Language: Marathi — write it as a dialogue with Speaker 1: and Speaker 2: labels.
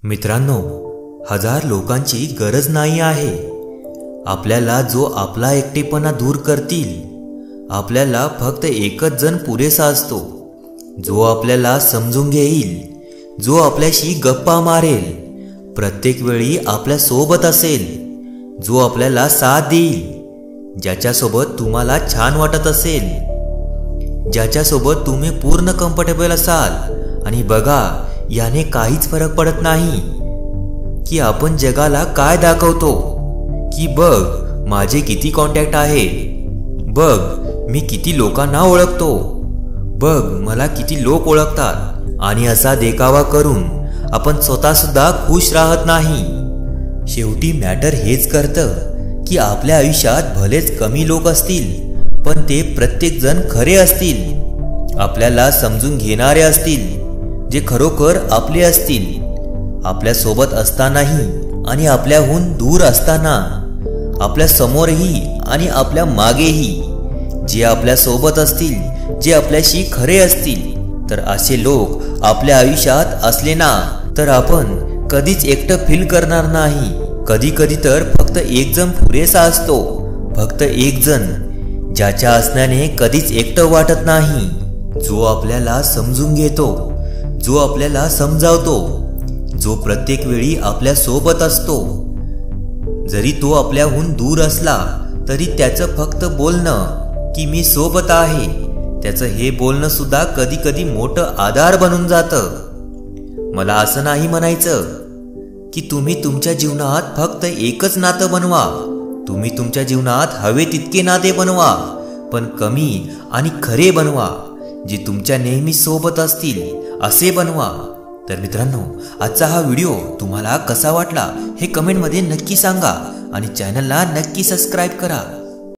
Speaker 1: मित्रांनो, हजार लोकांची गरज नाही आहे आपल्याला जो आपला एकटेपणा दूर करतील। आपल्याला फक्त एकच जण पुरेसा असतो, जो आपल्याला समजून घेईल, जो आपल्याशी गप्पा मारेल, प्रत्येक वेळी आपल्या सोबत असेल, जो आपल्याला साथ देईल, ज्याच्यासोबत तुम्हाला छान वाटत असेल, ज्याच्यासोबत तुम्ही पूर्ण कम्फर्टेबल असाल। आणि बघा, याने काहीच फरक पडत नाही की आपण जगाला काय दाखवतो, की बघ माझे किती कॉन्टॅक्ट आहे, बघ मी किती लोकांना ओळखतो, बघ मला किती लोक ओळखतात। आणि असा देखावा करून आपण स्वतः सुद्धा खुश राहत नाही। शेवटी मॅटर हेच करतं की आपल्या आयुष्यात भलेच कमी लोक असतील, पण ते प्रत्येक जण खरे असतील, आपल्याला समजून घेणारे असतील, जे खरोखर आपले असतील, आपल्या सोबत असतानाही आणि आपल्याहून दूर असताना, आपल्या समोरही आणि आपल्या मागेही, जे आपल्या सोबत असतील, जे आपल्याशी खरे असतील। तर असे लोक आपल्या आयुष्यात असले ना, तर आपण कधीच एकटं फील करणार नाही। कधी कधी तर फक्त एक जण पुरेसा असतो, फक्त एक जण, ज्याच्या असण्याने कधीच एकटं वाटत नाही, जो आपल्याला समजून घेतो, जो आपल्याला समजावतो, जो प्रत्येक वेळी आपल्या सोबत असतो। जरी तो आपल्याहून दूर असला तरी त्याचं फक्त बोलणं की मी सोबत आहे, त्याचं हे बोलणं सुद्धा कधी कधी मोठं आधार बनून जातं। मला असं नाही म्हणायचं की तुम्ही तुमच्या जीवनात फक्त एकच नातं बनवा, तुम्ही तुमच्या जीवनात हवे तितके नाते बनवा, पण कमी आणि खरे बनवा, जे तुमच्या नेहमी सोबत असतील असे बनवा। तर मित्रांनो, आजचा हा व्हिडिओ तुम्हाला कसा वाटला हे कमेंटमध्ये नक्की सांगा आणि चॅनलला नक्की सबस्क्राईब करा।